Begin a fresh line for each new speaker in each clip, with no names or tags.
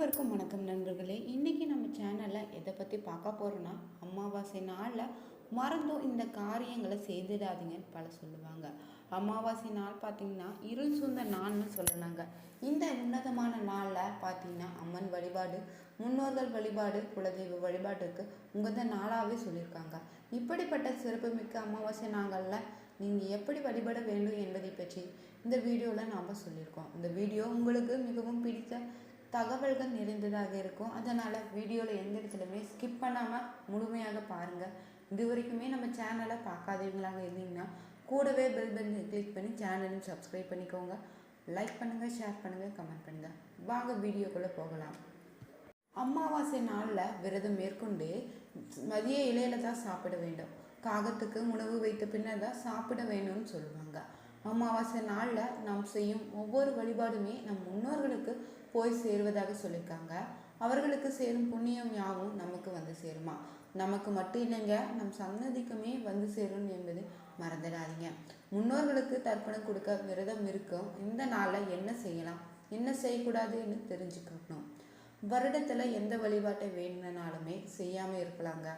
அனைவருக்கும் வணக்கம் நண்பர்களே. இன்றைக்கி நம்ம சேனலில் எதை பற்றி பார்க்க போகிறோன்னா, அமாவாசை நாளில் மறந்தும் இந்த காரியங்களை செய்திடாதீங்கன்னு பல சொல்லுவாங்க. அமாவாசை நாள் பார்த்திங்கன்னா இருள் சூழ்ந்த நாள்னு சொல்லலாங்க. இந்த உன்னதமான நாளில் பார்த்திங்கன்னா அம்மன் வழிபாடு, முன்னோர்கள் வழிபாடு, குலதெய்வ வழிபாட்டுக்கு உகந்த நாளாகவே சொல்லியிருக்காங்க. இப்படிப்பட்ட சிறப்புமிக்க அமாவாசை நாளில் நீங்கள் எப்படி வழிபட வேண்டும் என்பதை பற்றி இந்த வீடியோவில் நாம் சொல்லியிருக்கோம். இந்த வீடியோ உங்களுக்கு மிகவும் பிடித்த தகவல்கள் நிறைந்ததாக இருக்கும். அதனால் வீடியோவில் எந்த இடத்துலையுமே ஸ்கிப் பண்ணாமல் முழுமையாக பாருங்கள். இது வரைக்குமே நம்ம சேனலை பார்க்காதவங்களாக இருந்தீங்கன்னா கூடவே பெல் பட்டனை கிளிக் பண்ணி சேனலையும் சப்ஸ்கிரைப் பண்ணிக்கோங்க. லைக் பண்ணுங்கள், ஷேர் பண்ணுங்கள், கமெண்ட் பண்ணுங்கள். வாங்க வீடியோக்குள்ளே போகலாம். அமாவாசை நாளில் விரதம் மேற்கொண்டு மதிய இலையில தான் சாப்பிட வேண்டும். காகத்துக்கு உணவு வைத்த பின்னர் தான் சாப்பிட வேணும்னு சொல்லுவாங்க. அமாவாசை நாளில் நாம் செய்யும் ஒவ்வொரு வழிபாடுமே நம் முன்னோர்களுக்கு போய் சேருவதாக சொல்லியிருக்காங்க. அவர்களுக்கு சேரும் புண்ணியம் யாவும் நமக்கு வந்து சேருமா? நமக்கு மட்டும் இல்லைங்க, நம் சன்னதிக்குமே வந்து சேரும் என்பது மறந்துடாதீங்க. முன்னோர்களுக்கு தர்ப்பணம் கொடுக்க விரதம் இருக்கும் இந்த நாளில் என்ன செய்யலாம், என்ன செய்யக்கூடாதுன்னு தெரிஞ்சுக்கணும். வருடத்தில் எந்த வழிபாட்டை வேணும்னாலுமே செய்யாமல் இருக்கலாங்க.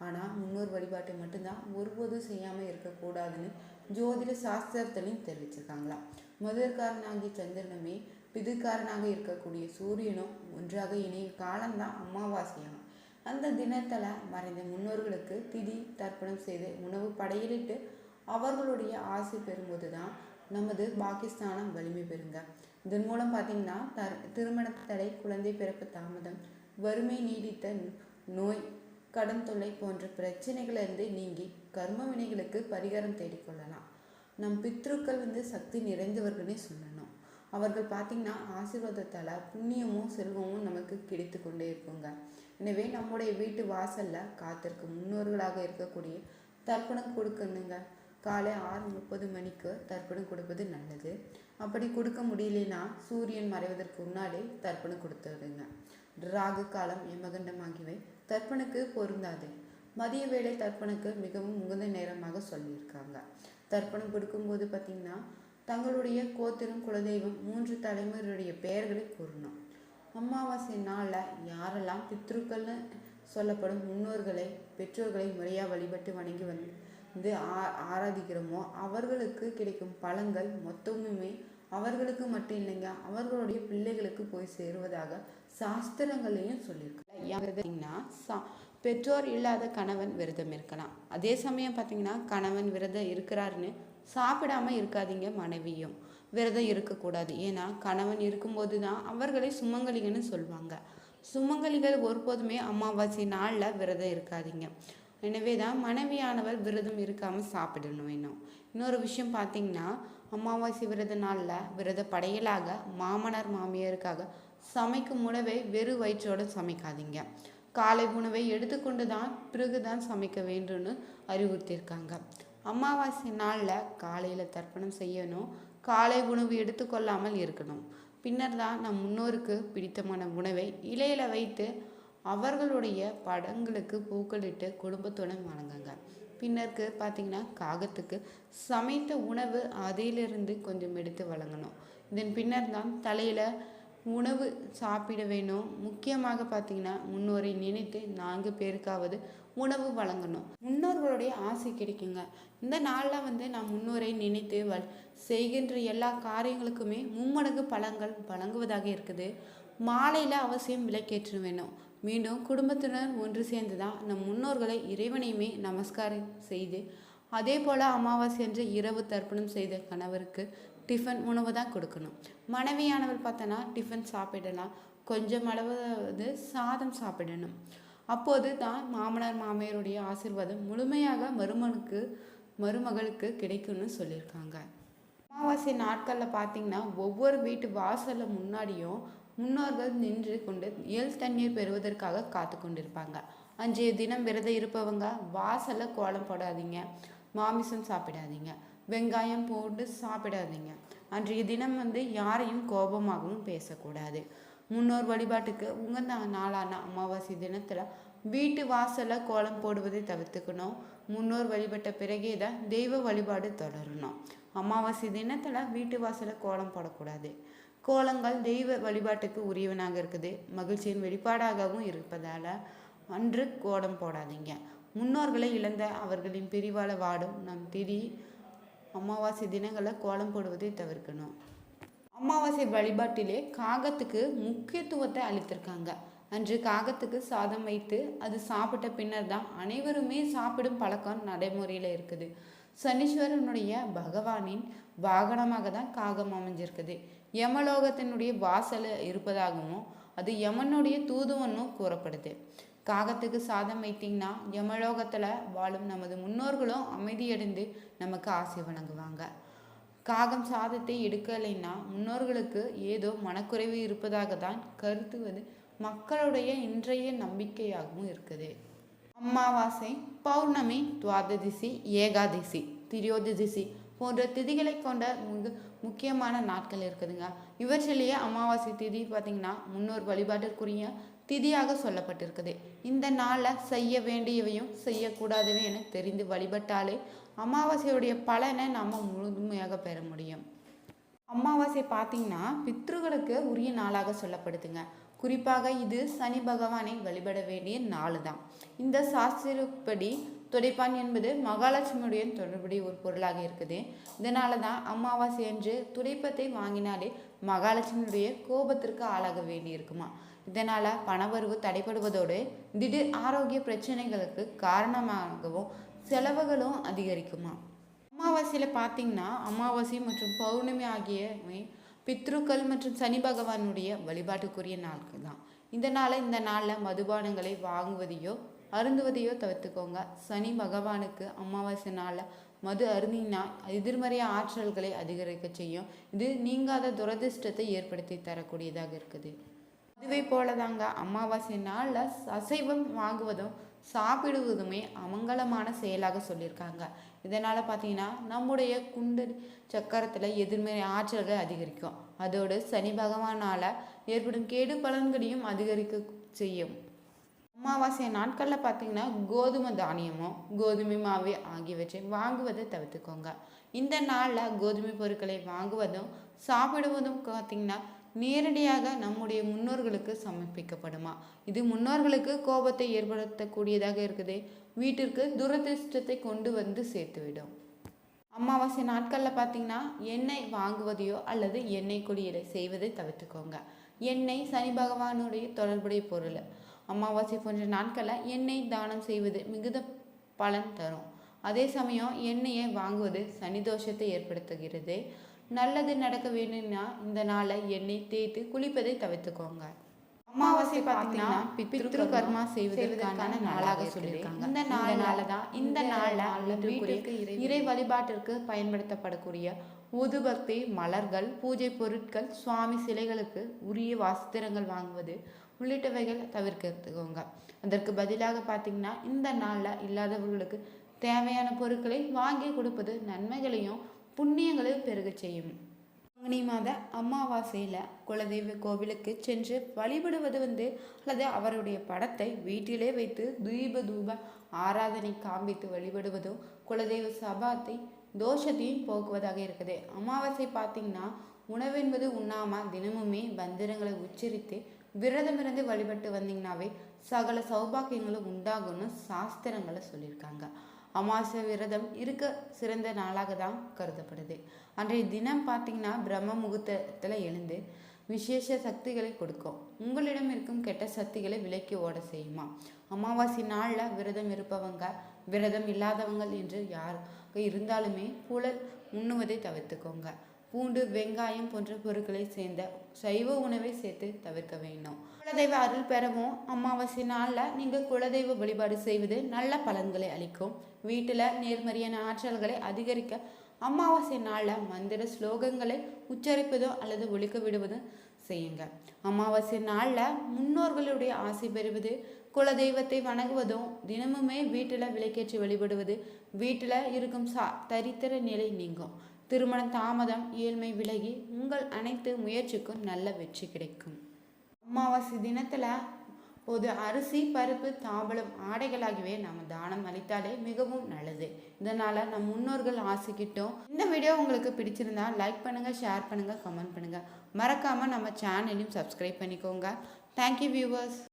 ஆனால் முன்னோர் வழிபாட்டை மட்டும்தான் ஒருபோதும் செய்யாமல் இருக்கக்கூடாதுன்னு ஜோதிட சாஸ்திரத்திலையும் தெரிவிச்சிருக்காங்களாம். முதற்காரனாகிய சந்திரனுமே பிதுக்காரனாக இருக்கக்கூடிய சூரியனும் ஒன்றாக இணைய காலம்தான் அமாவாசையாகும். அந்த தினத்தில் மறைந்த முன்னோர்களுக்கு திதி தர்ப்பணம் செய்து உணவு படையிலிட்டு அவர்களுடைய ஆசை பெறும்போது தான் நமது பாகிஸ்தானம் வலிமை பெறுங்க. இதன் மூலம் பார்த்திங்கன்னா திருமண தடை, குழந்தை பிறப்பு தாமதம், வறுமை, நீடித்த நோய், கடன் தொல்லை போன்ற பிரச்சனைகளிலிருந்து நீங்கி கர்ம வினைகளுக்கு பரிகாரம் தேடிக்கொள்ளலாம். நம் பித்ருக்கள் சக்தி நிறைந்தவர்களே சொல்லணும். அவர்கள் பார்த்திங்கன்னா ஆசீர்வாதத்தால் புண்ணியமும் செல்வமும் நமக்கு கிடைத்து கொண்டே இருக்குங்க. எனவே நம்முடைய வீட்டு வாசலில் காத்திருக்கும் முன்னோர்களாக இருக்கக்கூடிய தர்ப்பணம் கொடுக்கணுங்க. காலை 6:30 மணிக்கு தர்ப்பணம் கொடுப்பது நல்லது. அப்படி கொடுக்க முடியலனா சூரியன் மறைவதற்கு முன்னாடி தர்ப்பணம் கொடுத்துடுங்க. ராகு காலம், யமகண்டம் ஆகியவை தர்ப்பணுக்கு பொருந்தாது. மதிய வேளை தர்ப்பணுக்கு மிகவும் உகந்த நேரமாக சொல்லியிருக்காங்க. தர்ப்பணம் கொடுக்கும்போது பார்த்திங்கன்னா தங்களுடைய கோத்திரம், குலதெய்வம், 3 தலைமுறையுடைய பெயர்களை கூறணும். அமாவாசை நாளில் யாரெல்லாம் பித்ருக்கள்னு சொல்லப்படும் முன்னோர்களை, பெற்றோர்களை முறையாக வழிபட்டு வணங்கி வந்து ஆராதிக்கிறோமோ அவர்களுக்கு கிடைக்கும் பலன்கள் மொத்தமுமே அவர்களுக்கு மட்டும் இல்லைங்க, அவர்களுடைய பிள்ளைகளுக்கு போய் சேருவதாக சாஸ்திரங்களையும் சொல்லியிருக்காங்க. பெற்றோர் இல்லாத கணவன் விரதம் இருக்கலாம். அதே சமயம் பார்த்தீங்கன்னா கணவன் விரதம் இருக்கிறாருன்னு சாப்பிடாம இருக்காதீங்க. மனைவியும் விரதம் இருக்கக்கூடாது. ஏன்னா கணவன் இருக்கும்போது தான் அவர்களை சுமங்கலிகன்னு சொல்லுவாங்க. சுமங்கலிகள் ஒருபோதுமே அமாவாசை நாளில் விரதம் இருக்காதீங்க. எனவே தான் மனைவியானவர் விரதம் இருக்காமல் சாப்பிடணும் வேணும். இன்னொரு விஷயம் பார்த்திங்கன்னா அமாவாசை விரத நாளில் விரத படையலாக மாமனார் மாமியாருக்காக சமைக்கும் உணவை வெறும் வயிற்றோடு சமைக்காதீங்க. காலை உணவை எடுத்துக்கொண்டு தான் பிறகுதான் சமைக்க வேண்டும்னு அறிவுறுத்தியிருக்காங்க. அமாவாசை நாளில் காலையில் தர்ப்பணம் செய்யணும். காலை உணவு எடுத்துக்கொள்ளாமல் இருக்கணும். பின்னர் தான் நம் முன்னோருக்கு பிடித்தமான உணவை இலையில வைத்து அவர்களுடைய படங்களுக்கு பூக்களிட்டு குடும்பத்துடன் வணங்குங்க. பின்னருக்கு பார்த்திங்கன்னா காகத்துக்கு சமைத்த உணவு அதிலிருந்து கொஞ்சம் எடுத்து வழங்கணும். இதன் பின்னர் தான் தலையில் உணவு சாப்பிட வேணும். முக்கியமாக பார்த்திங்கன்னா முன்னோரை நினைத்து 4 பேருக்காவது உணவு வழங்கணும். முன்னோர்களுடைய ஆசை கிடைக்குங்க. இந்த நாளில் நாம் முன்னோரை நினைத்து செய்கின்ற எல்லா காரியங்களுக்குமே மும்மடங்கு பலன்கள் வழங்குவதாக இருக்குது. மாலையில் அவசியம் விளக்கேற்ற வேணும். மீண்டும் குடும்பத்தினர் ஒன்று சேர்ந்து தான் நம் முன்னோர்களை இறைவனையுமே நமஸ்காரம் செய்து, அதே போல் அமாவாசை என்று இரவு தர்ப்பணம் செய்த கணவருக்கு டிஃபன் உணவு தான் கொடுக்கணும். மனைவியானவர் பார்த்தோன்னா டிஃபன் சாப்பிடலாம், கொஞ்சம் அளவு சாதம் சாப்பிடணும். அப்போது தான் மாமனார் மாமியாருடைய ஆசீர்வாதம் முழுமையாக மருமகளுக்கு கிடைக்கும்னு சொல்லியிருக்காங்க. அமாவாசை நாட்களில் பார்த்திங்கன்னா ஒவ்வொரு வீட்டு வாசலில் முன்னாடியும் முன்னோர்கள் நின்று கொண்டு தண்ணீர் பெறுவதற்காக காத்து கொண்டிருப்பாங்க. அன்றைய தினம் விரதம் இருப்பவங்க வாசலில் கோலம் போடாதீங்க, மாமிசம் சாப்பிடாதீங்க, வெங்காயம் போட்டு சாப்பிடாதீங்க. அன்றைய தினம் யாரையும் கோபமாகவும் பேசக்கூடாது. முன்னோர் வழிபாட்டுக்கு உகந்த நாளான அமாவாசை தினத்தில் வீட்டு வாசலில் கோலம் போடுவதை தவிர்த்துக்கணும். முன்னோர் வழிபட்ட பிறகே தான் தெய்வ வழிபாடு தொடரணும். அமாவாசை தினத்தில் வீட்டு வாசலில் கோலம் போடக்கூடாது. கோலங்கள் தெய்வ வழிபாட்டுக்கு உரியவனாக இருக்குது, மகிழ்ச்சியின் வெளிப்பாடாகவும் இருப்பதால் அன்று கோலம் போடாதீங்க. முன்னோர்களை இழந்த அவர்களின் பிரிவால வாடும் நம் திதி அமாவாசை தினங்களை கோலம் போடுவதை தவிர்க்கணும். அமாவாசை வழிபாட்டிலே காகத்துக்கு முக்கியத்துவத்தை அளித்திருக்காங்க. அன்று காகத்துக்கு சாதம் வைத்து அது சாப்பிட்ட பின்னர் தான் அனைவருமே சாப்பிடும் பழக்கம் நடைமுறையில் இருக்குது. சனீஸ்வரனுடைய பகவானின் வாகனமாக தான் காகம் அமைஞ்சிருக்குது. யமலோகத்தினுடைய வாசல் இருப்பதாகவும் அது யமனுடைய தூதுவனும் கூறப்படுது. காகத்துக்கு சாதம் வைத்தீங்கன்னா யமலோகத்தில் வாழும் நமது முன்னோர்களும் அமைதியடைந்து நமக்கு ஆசை வழங்குவாங்க. காகம் சாதத்தை எடுக்கலைன்னா முன்னோர்களுக்கு ஏதோ மனக்குறைவு இருப்பதாக தான் கருத்துவது மக்களுடைய இன்றைய நம்பிக்கையாகவும் இருக்குது. அமாவாசை, பௌர்ணமி, துவாதசி, ஏகாதசி, திரியோதசி போன்ற திதிகளை கொண்ட முக்கியமான நாட்கள் இருக்குதுங்க. இவற்றிலேயே அமாவாசை திதி பார்த்திங்கன்னா முன்னோர் வழிபாட்டிற்குரிய திதியாக சொல்லப்பட்டிருக்குது. இந்த நாளில் செய்ய வேண்டியவையும் செய்யக்கூடாதவை என தெரிந்து வழிபட்டாலே அமாவாசையுடைய பலனை நாம் முழுமையாக பெற முடியும். அமாவாசை பார்த்திங்கன்னா பித்ருகளுக்கு உரிய நாளாக சொல்லப்படுதுங்க. குறிப்பாக இது சனி பகவானை வழிபட வேண்டிய நாள் தான். இந்த சாஸ்திரப்படி துடைப்பான் என்பது மகாலட்சுமியுடைய தொடர்புடைய ஒரு பொருளாக இருக்குது. இதனால தான் அமாவாசை அன்று துடைப்பத்தை வாங்கினாலே மகாலட்சுமியுடைய கோபத்திற்கு ஆளாக வேண்டி இருக்குமா. இதனால் பணவரவு தடைப்படுவதோடு திடீர் ஆரோக்கிய பிரச்சனைகளுக்கு காரணமாகவும் செலவுகளும் அதிகரிக்குமா. அமாவாசையில் பார்த்திங்கன்னா அமாவாசை மற்றும் பௌர்ணமி ஆகியவை பித்ருக்கள் மற்றும் சனி பகவானுடைய வழிபாட்டுக்குரிய நாட்கள் தான். இந்த நாளில் மதுபானங்களை வாங்குவதையோ அருந்துவதையோ தவிர்த்துக்கோங்க. சனி பகவானுக்கு அமாவாசை நாளில் மது அருந்தினா எதிர்மறை ஆற்றல்களை அதிகரிக்க செய்யும். இது நீங்காத துரதிர்ஷ்டத்தை ஏற்படுத்தி தரக்கூடியதாக இருக்குது. இதுவே போலதாங்க அமாவாசை நாளில் அசைவம் வாங்குவதும் சாப்பிடுவதுமே அமங்கலமான செயலாக சொல்லியிருக்காங்க. இதனால் பார்த்தீங்கன்னா நம்முடைய குண்டு சக்கரத்தில் எதிர்மறை ஆற்றல்கள் அதிகரிக்கும். அதோடு சனி பகவானால் ஏற்படும் கேடு பலன்களையும் அதிகரிக்க செய்யும். அமாவாசை நாட்களில் பார்த்தீங்கன்னா கோதுமை தானியமோ கோதுமை மாவு ஆகியவற்றை வாங்குவதை தவிர்த்துக்கோங்க. இந்த நாளில் கோதுமை பொருட்களை வாங்குவதும் சாப்பிடுவதும் பார்த்தீங்கன்னா நேரடியாக நம்முடைய முன்னோர்களுக்கு சமர்ப்பிக்கப்படுமா. இது முன்னோர்களுக்கு கோபத்தை ஏற்படுத்தக்கூடியதாக இருக்குது. வீட்டிற்கு துரதிர்ஷ்டத்தை கொண்டு வந்து சேர்த்துவிடும். அமாவாசை நாட்களில் பார்த்தீங்கன்னா எண்ணெய் வாங்குவதையோ அல்லது எண்ணெய் குளியலை செய்வதை தவிர்த்துக்கோங்க. எண்ணெய் சனி பகவானுடைய தொடர்புடைய பொருள். அமாவாசை போன்ற நாட்களில் எண்ணெய் தானம் செய்வது மிகுந்த பலன் தரும். அதே சமயம் எண்ணெயை வாங்குவது சனி தோஷத்தை ஏற்படுத்துகிறது. நல்லது நடக்க வேணும்னா இந்த நாளை எண்ணெய் தேய்த்து குளிப்பதை தவிர்த்துக்கோங்க. அமாவாசை பார்த்தீங்கன்னா பித்ரு கர்மா செய்வதற்கான நாளாக சொல்லியிருக்காங்க. இந்த நாளில் வீட்டுக்கு இறை வழிபாட்டிற்கு பயன்படுத்தப்படக்கூடிய ஊதுபத்தி, மலர்கள், பூஜை பொருட்கள், சுவாமி சிலைகளுக்கு உரிய வஸ்திரங்கள் வாங்குவது உள்ளிட்டவைகள் தவிர்த்துக்கோங்க. அதற்கு பதிலாக பார்த்தீங்கன்னா இந்த நாளில் இல்லாதவர்களுக்கு தேவையான பொருட்களை வாங்கி கொடுப்பது நன்மைகளையும் புண்ணியங்களையும் பெருக செய்யும். பங்குனி மாத அமாவாசையில் குலதெய்வ கோவிலுக்கு சென்று வழிபடுவது அல்லது அவருடைய படத்தை வீட்டிலே வைத்து தூப ஆராதனை காண்பித்து வழிபடுவதும் குலதெய்வ சபாத்தை தோஷத்தையும் போக்குவதாக இருக்குது. அமாவாசை பார்த்திங்கன்னா உணவென்பது உண்ணாமல் தினமுமே மந்திரங்களை உச்சரித்து விரதமிருந்து வழிபட்டு வந்தீங்கன்னாவே சகல சௌபாக்கியங்களும் உண்டாகும்னு சாஸ்திரங்களை சொல்லியிருக்காங்க. அமாவாசை விரதம் இருக்க சிறந்த நாளாக தான் கருதப்படுது. அன்றைய தினம் பார்த்திங்கன்னா பிரம்ம முகூர்த்தத்தில் எழுந்து விசேஷ சக்திகளை கொடுக்கும். உங்களிடம் இருக்கும் கெட்ட சக்திகளை விலக்கி ஓட செய்யுமா. அமாவாசை நாளில் விரதம் இருப்பவங்க விரதம் இல்லாதவங்க என்று யாருக்கு இருந்தாலுமே புலல் உண்ணுவதை தவிர்த்துக்கோங்க. பூண்டு, வெங்காயம் போன்ற பொருட்களை சேர்ந்த சைவ உணவை சேர்த்து தவிர்க்க வேண்டும். குலதெய்வ அருள் பெறவும் அமாவாசை நாளில் நீங்கள் குலதெய்வ வழிபாடு செய்வது நல்ல பலன்களை அளிக்கும். வீட்டில் நேர்மறையான ஆற்றல்களை அதிகரிக்க அமாவாசை நாளில் மந்திர ஸ்லோகங்களை உச்சரிப்பதோ அல்லது ஒழிக்க விடுவதோ செய்யுங்க. அமாவாசை நாளில் முன்னோர்களுடைய ஆசை பெறுவது, குலதெய்வத்தை வணங்குவதும், தினமுமே வீட்டில் விளக்கேற்றி வழிபடுவது வீட்டில் இருக்கும் தரித்திர நிலை நீங்கும். திருமண தாமதம், ஏழ்மை விலகி உங்கள் அனைத்து முயற்சிக்கும் நல்ல வெற்றி கிடைக்கும். அமாவாசை தினத்தில் ஒரு அரிசி பருப்பு தாம்பலம் ஆடைகள் ஆகியவை நம்ம தானம் அளித்தாலே மிகவும் நல்லது. இதனால் நம் முன்னோர்கள் ஆசைக்கிட்டோம். இந்த வீடியோ உங்களுக்கு பிடிச்சிருந்தா லைக் பண்ணுங்கள், ஷேர் பண்ணுங்கள், கமெண்ட் பண்ணுங்கள். மறக்காமல் நம்ம சேனலையும் சப்ஸ்கிரைப் பண்ணிக்கோங்க. Thank you viewers.